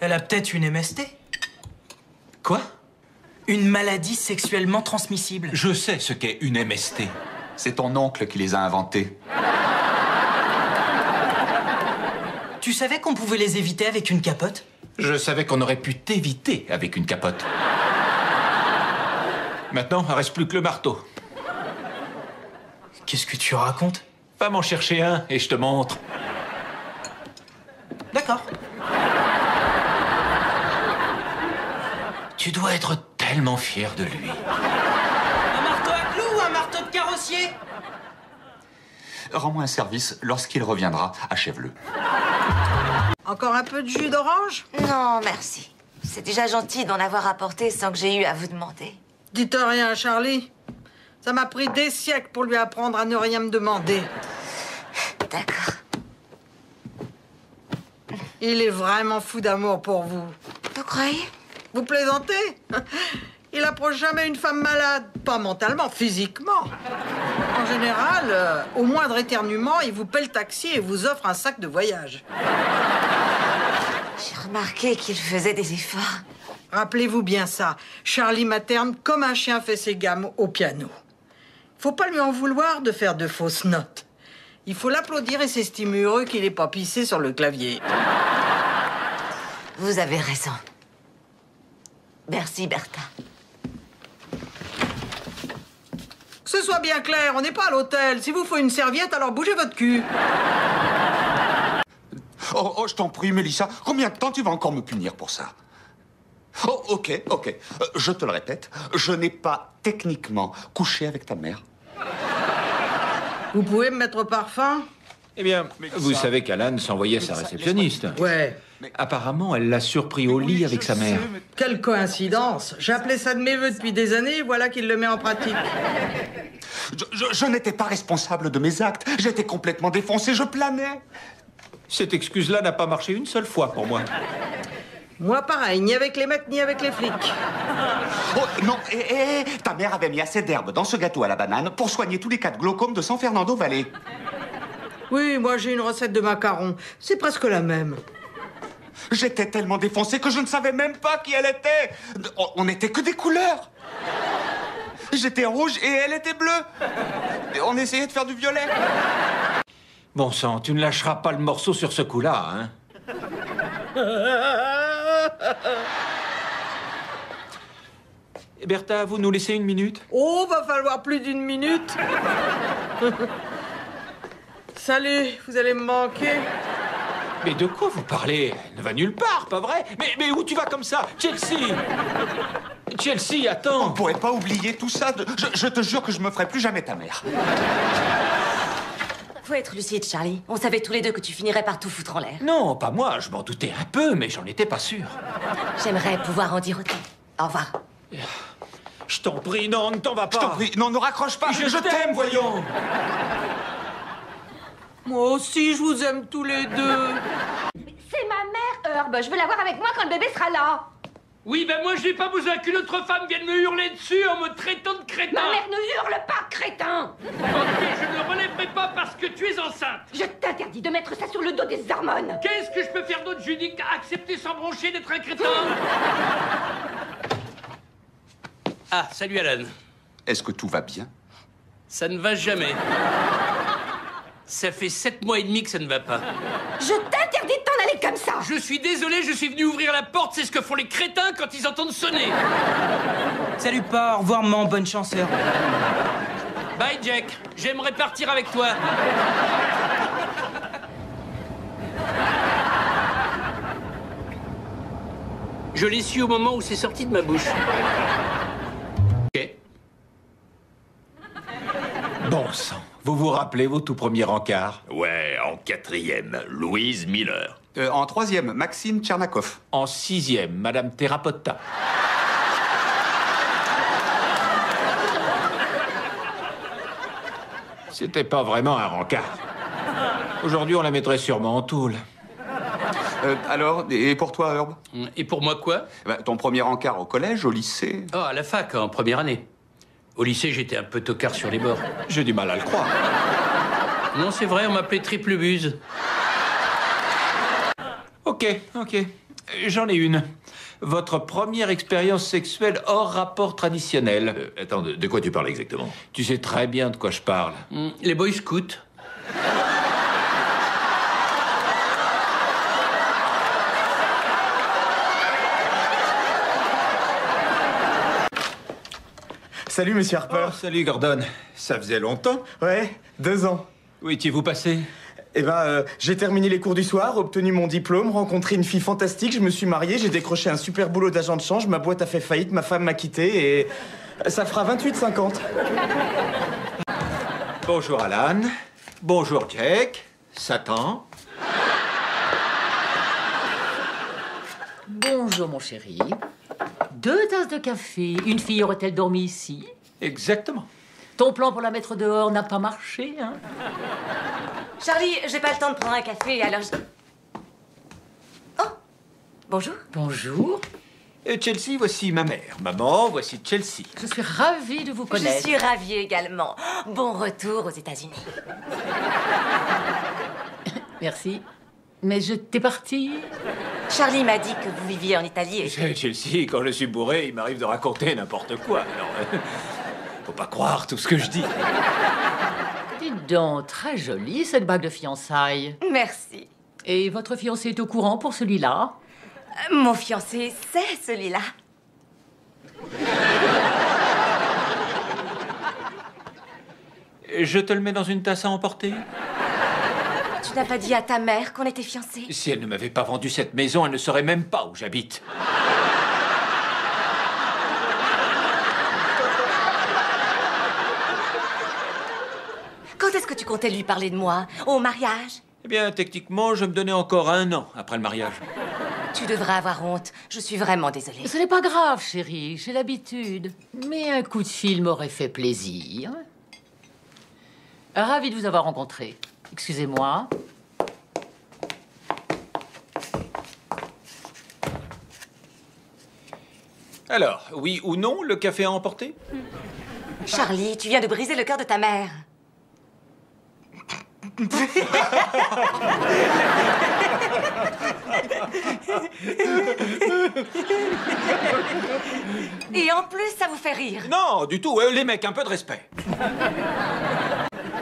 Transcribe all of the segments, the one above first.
Elle a peut-être une MST. Quoi? Une maladie sexuellement transmissible. Je sais ce qu'est une MST. C'est ton oncle qui les a inventés. Tu savais qu'on pouvait les éviter avec une capote? Je savais qu'on aurait pu t'éviter avec une capote. Maintenant, il ne reste plus que le marteau. Qu'est-ce que tu racontes? Va m'en chercher un et je te montre. D'accord. Tu dois être tellement fier de lui. Un marteau à clous ou un marteau de carrossier? Rends-moi un service. Lorsqu'il reviendra, achève-le. Encore un peu de jus d'orange? Non, merci. C'est déjà gentil d'en avoir apporté sans que j'ai eu à vous demander. Dites rien à Charlie. Ça m'a pris des siècles pour lui apprendre à ne rien me demander. D'accord. Il est vraiment fou d'amour pour vous. Vous croyez? Vous plaisantez? Il approche jamais une femme malade. Pas mentalement, physiquement. En général, au moindre éternuement, il vous paie le taxi et vous offre un sac de voyage. J'ai remarqué qu'il faisait des efforts. Rappelez-vous bien ça. Charlie materne comme un chien fait ses gammes au piano. Faut pas lui en vouloir de faire de fausses notes. Il faut l'applaudir et s'estimer heureux qu'il n'ait pas pissé sur le clavier. Vous avez raison. Merci, Bertha. Que ce soit bien clair, on n'est pas à l'hôtel. Si vous faut une serviette, alors bougez votre cul. Oh, je t'en prie, Mélissa. Combien de temps tu vas encore me punir pour ça? Oh, ok. Je te le répète, je n'ai pas techniquement couché avec ta mère. Vous pouvez me mettre au parfum? Eh bien, vous savez qu'Alan s'envoyait sa réceptionniste. Ouais. Apparemment, elle l'a surpris au lit avec sa mère. Quelle coïncidence. J'appelais ça de mes voeux depuis des années, et voilà qu'il le met en pratique. Je n'étais pas responsable de mes actes. J'étais complètement défoncé, je planais. Cette excuse-là n'a pas marché une seule fois pour moi. Moi, pareil, ni avec les mecs, ni avec les flics. Oh, non, ta mère avait mis assez d'herbe dans ce gâteau à la banane pour soigner tous les cas de glaucome de San Fernando Valley. Oui, moi, j'ai une recette de macarons. C'est presque la même. J'étais tellement défoncé que je ne savais même pas qui elle était. On n'était que des couleurs. J'étais rouge et elle était bleue. Et on essayait de faire du violet. Bon sang, tu ne lâcheras pas le morceau sur ce coup-là, hein? Bertha, vous nous laissez une minute? Oh, va falloir plus d'une minute. Salut, vous allez me manquer. Mais de quoi vous parlez? Elle ne va nulle part, pas vrai? Mais où tu vas comme ça? Chelsea! Chelsea, attends! On pourrait pas oublier tout ça. Je te jure que je me ferai plus jamais ta mère. Faut être lucide, Charlie. On savait tous les deux que tu finirais par tout foutre en l'air. Non, pas moi, je m'en doutais un peu, mais j'en étais pas sûr. J'aimerais pouvoir en dire autant. Au revoir. Je t'en prie, non, ne t'en va pas! Je t'en prie, non, ne raccroche pas. Je t'aime, voyons! Moi aussi, je vous aime tous les deux. C'est ma mère, Herb. Je veux la voir avec moi quand le bébé sera là. Oui, ben moi, j'ai pas besoin qu'une autre femme vienne me hurler dessus en me traitant de crétin. Ma mère ne hurle pas, crétin. Ok, je ne relèverai pas parce que tu es enceinte. Je t'interdis de mettre ça sur le dos des hormones. Qu'est-ce que je peux faire d'autre, Judy, qu'à accepter sans broncher d'être un crétin? Ah, salut Alan. Est-ce que tout va bien? Ça ne va jamais. Ça fait 7 mois et demi que ça ne va pas. Je t'interdis de t'en aller comme ça. Je suis désolé, je suis venu ouvrir la porte, c'est ce que font les crétins quand ils entendent sonner. Salut pas, au revoir maman, bonne chance. Bye Jack, j'aimerais partir avec toi. Je l'ai su au moment où c'est sorti de ma bouche. Ok. Bon sang, vous vous rappelez vos tout premiers rencarts? Ouais, en 4e, Louise Miller. En 3e, Maxime Tchernakov. En 6e, Madame Terrapotta. C'était pas vraiment un rencard. Aujourd'hui, on la mettrait sûrement en tôle. Alors, et pour toi, Herb? Et pour moi quoi? Ton premier encart au collège, au lycée? Oh, à la fac, en première année. Au lycée, j'étais un peu tocard sur les bords. J'ai du mal à le croire. Non, c'est vrai, on m'appelait triple buse. Ok. J'en ai une. Votre première expérience sexuelle hors rapport traditionnel. Attends, de quoi tu parles exactement? Tu sais très bien de quoi je parle. Les Boy Scouts. Salut, monsieur Harper. Oh, salut Gordon. Ça faisait longtemps? Ouais, 2 ans. Où étiez-vous passé? Eh ben, j'ai terminé les cours du soir, obtenu mon diplôme, rencontré une fille fantastique, je me suis marié, j'ai décroché un super boulot d'agent de change, ma boîte a fait faillite, ma femme m'a quitté et ça fera 28,50. Bonjour Alan. Bonjour Jack. Satan. Bonjour, mon chéri. 2 tasses de café. Une fille aurait-elle dormi ici? Exactement. Ton plan pour la mettre dehors n'a pas marché, hein? Charlie, j'ai pas le temps de prendre un café, alors je... Oh, bonjour. Bonjour. Chelsea, voici ma mère. Maman, voici Chelsea. Je suis ravie de vous connaître. Je suis ravie également. Bon retour aux États-Unis. Merci. Mais je t'ai parti. Charlie m'a dit que vous viviez en Italie et... Chelsea, quand je suis bourré, il m'arrive de raconter n'importe quoi. Alors, faut pas croire tout ce que je dis. Dites donc, très jolie cette bague de fiançailles. Merci. Et votre fiancé est au courant pour celui-là? Mon fiancé, c'est celui-là. Je te le mets dans une tasse à emporter? Tu n'as pas dit à ta mère qu'on était fiancés? Si elle ne m'avait pas vendu cette maison, elle ne saurait même pas où j'habite. Quand est-ce que tu comptais lui parler de moi? Au mariage? Eh bien, techniquement, je me donnais encore 1 an après le mariage. Tu devrais avoir honte. Je suis vraiment désolée. Ce n'est pas grave, chérie, j'ai l'habitude. Mais un coup de fil m'aurait fait plaisir. Ravi de vous avoir rencontré. Excusez-moi. Alors, oui ou non, le café à emporter? Charlie, tu viens de briser le cœur de ta mère. Et en plus, ça vous fait rire. Non, du tout. Les mecs, un peu de respect.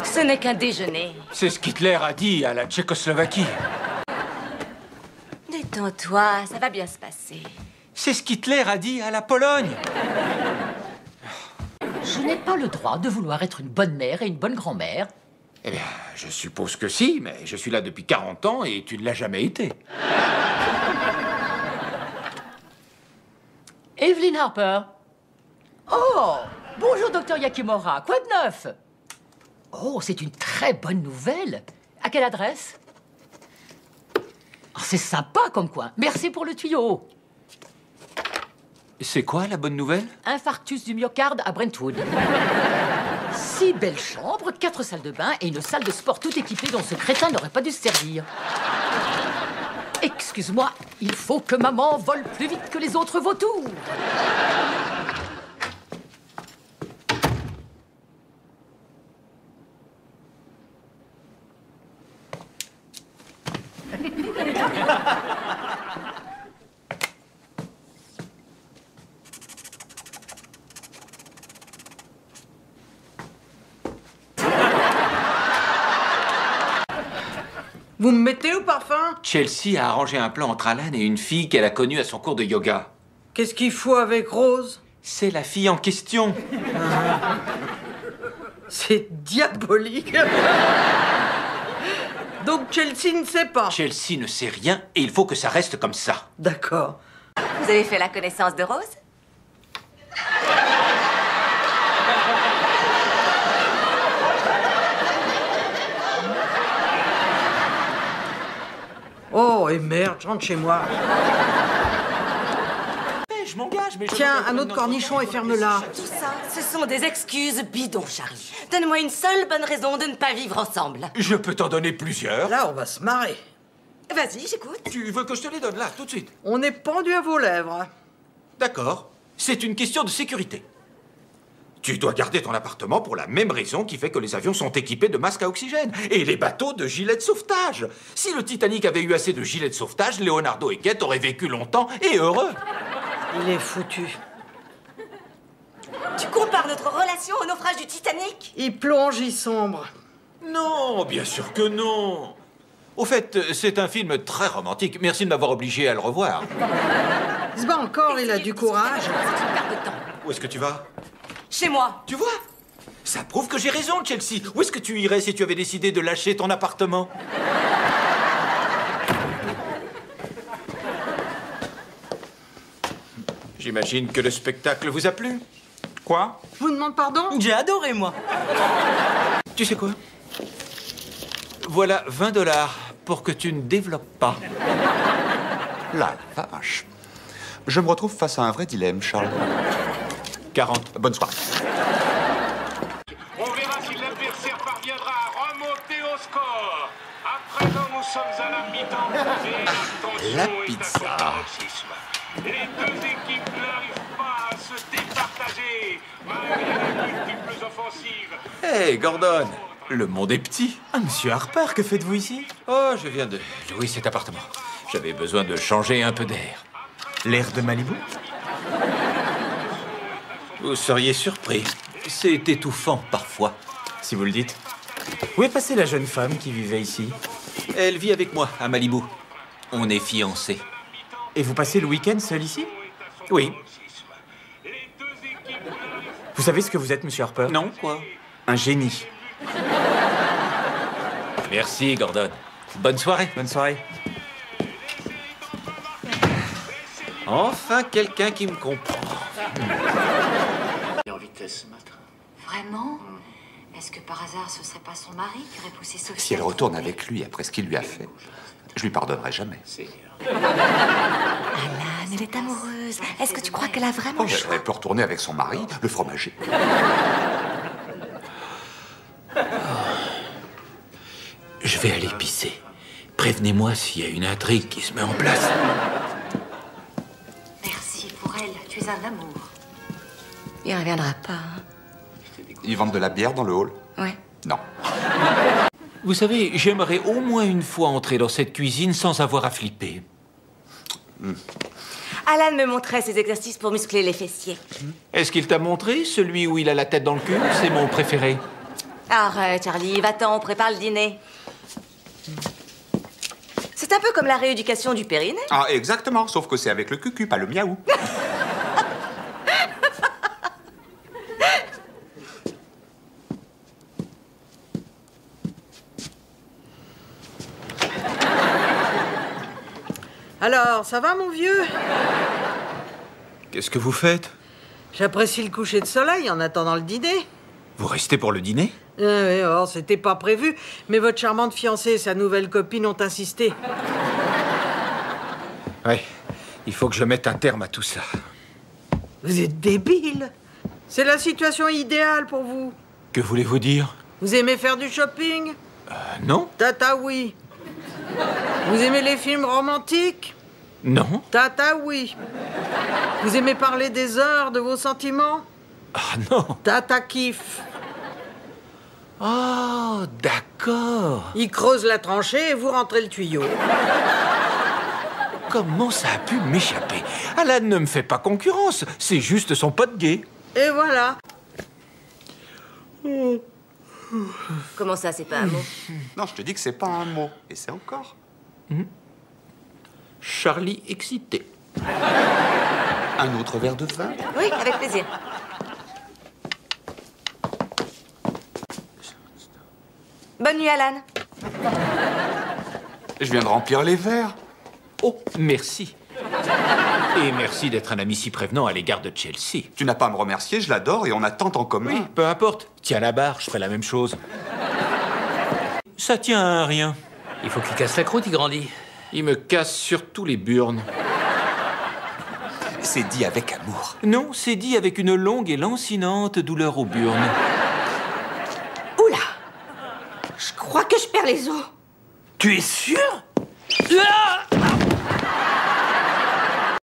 Ce n'est qu'un déjeuner. C'est ce qu'Hitler a dit à la Tchécoslovaquie. Détends-toi, ça va bien se passer. C'est ce qu'Hitler a dit à la Pologne. Je n'ai pas le droit de vouloir être une bonne mère et une bonne grand-mère. Eh bien, je suppose que si, mais je suis là depuis 40 ans et tu ne l'as jamais été. Evelyn Harper. Oh, bonjour, docteur Yakimura. Quoi de neuf? Oh, c'est une très bonne nouvelle. À quelle adresse? Oh, c'est sympa comme coin. Merci pour le tuyau. C'est quoi la bonne nouvelle? Infarctus du myocarde à Brentwood. 6 belles chambres, 4 salles de bain et une salle de sport tout équipée dont ce crétin n'aurait pas dû se servir. Excuse-moi, il faut que maman vole plus vite que les autres vautours. Vous me mettez au parfum? Chelsea a arrangé un plan entre Alan et une fille qu'elle a connue à son cours de yoga. Qu'est-ce qu'il faut avec Rose? C'est la fille en question. C'est diabolique. Donc Chelsea ne sait pas. Chelsea ne sait rien et il faut que ça reste comme ça. D'accord. Vous avez fait la connaissance de Rose? Oh, et merde, je rentre chez moi. Je m'engage, mais je... Tiens, un autre cornichon et ferme-la. Tout ça, ce sont des excuses bidons, Charlie. Donne-moi une seule bonne raison de ne pas vivre ensemble. Je peux t'en donner plusieurs. Là, on va se marrer. Vas-y, j'écoute. Tu veux que je te les donne là, tout de suite? On est pendu à vos lèvres. D'accord. C'est une question de sécurité. Tu dois garder ton appartement pour la même raison qui fait que les avions sont équipés de masques à oxygène et les bateaux de gilets de sauvetage. Si le Titanic avait eu assez de gilets de sauvetage, Leonardo et Kate auraient vécu longtemps et heureux. Il est foutu. Tu compares notre relation au naufrage du Titanic? Il plonge, il sombre. Non, bien sûr que non. Au fait, c'est un film très romantique. Merci de m'avoir obligé à le revoir. Il se bat encore, il a du courage. C'est une perte de temps. Où est-ce que tu vas? Chez moi. Tu vois? Ça prouve que j'ai raison, Chelsea. Où est-ce que tu irais si tu avais décidé de lâcher ton appartement? J'imagine que le spectacle vous a plu. Quoi? Je vous demande pardon? J'ai adoré, moi. Tu sais quoi? Voilà 20 $ pour que tu ne développes pas. La vache. Je me retrouve face à un vrai dilemme, Charles. 40. Bonne soirée. On verra si l'adversaire parviendra à remonter au score. À présent, nous sommes à la mi-temps. Et la La tension est pizza. à son paroxysme. Les deux équipes n'arrivent pas à se départager, malgré les multiples offensives. Hé, Gordon, le monde est petit. Ah, monsieur Harper, que faites-vous ici? Oh, je viens de louer cet appartement. J'avais besoin de changer un peu d'air. L'air de Malibu? Vous seriez surpris. C'est étouffant parfois. Si vous le dites. Où est passée la jeune femme qui vivait ici? Elle vit avec moi à Malibu. On est fiancés. Et vous passez le week-end seul ici? Oui. Vous savez ce que vous êtes, monsieur Harper? Non, quoi? Un génie. Merci, Gordon. Bonne soirée. Bonne soirée. Enfin, quelqu'un qui me comprend. En vitesse ce matin. Vraiment? Est-ce que par hasard ce serait pas son mari qui aurait poussé Sophie? Si elle retourne avec lui après ce qu'il lui a fait, je lui pardonnerai jamais. Alan, elle est amoureuse. Est-ce que tu crois qu'elle a vraiment Oh, le choix? elle peut retourner avec son mari, le fromager. Je vais aller pisser. Prévenez-moi s'il y a une intrigue qui se met en place. Merci pour elle. Tu es un amour. Il reviendra pas. Hein? Ils vendent de la bière dans le hall? Ouais. Non. Vous savez, j'aimerais au moins une fois entrer dans cette cuisine sans avoir à flipper. Alan me montrait ses exercices pour muscler les fessiers. Est-ce qu'il t'a montré celui où il a la tête dans le cul? C'est mon préféré. Arrête, Charlie. Va-t'en, on prépare le dîner. C'est un peu comme la rééducation du périnée. Ah, exactement, sauf que c'est avec le cucu, pas le miaou. Alors, ça va, mon vieux? Qu'est-ce que vous faites? J'apprécie le coucher de soleil en attendant le dîner. Vous restez pour le dîner? Oui, oh, c'était pas prévu, mais votre charmante fiancée et sa nouvelle copine ont insisté. Oui, il faut que je mette un terme à tout ça. Vous êtes débile. C'est la situation idéale pour vous. Que voulez-vous dire? Vous aimez faire du shopping? Non? Tata, oui. Vous aimez les films romantiques? Non? Tata, oui. Vous aimez parler des heures, de vos sentiments? Ah non! Tata kiffe. Oh, d'accord. Il creuse la tranchée et vous rentrez le tuyau. Comment ça a pu m'échapper? Alan ne me fait pas concurrence, c'est juste son pote gay. Et voilà. Comment ça, c'est pas un mot? Non, je te dis que c'est pas un mot. Et c'est encore. Charlie excité. Un autre verre de vin? Oui, avec plaisir. Bonne nuit, Alan. Je viens de remplir les verres. Oh, merci. Et merci d'être un ami si prévenant à l'égard de Chelsea. Tu n'as pas à me remercier, je l'adore et on a tant en commun. Oui, peu importe. Tiens la barre, je ferai la même chose. Ça tient à rien. Il faut qu'il casse la croûte, il grandit. Il me casse surtout les burnes. C'est dit avec amour. Non, c'est dit avec une longue et lancinante douleur aux burnes. Oula! Je crois que je perds les os. Tu es sûr? Ah!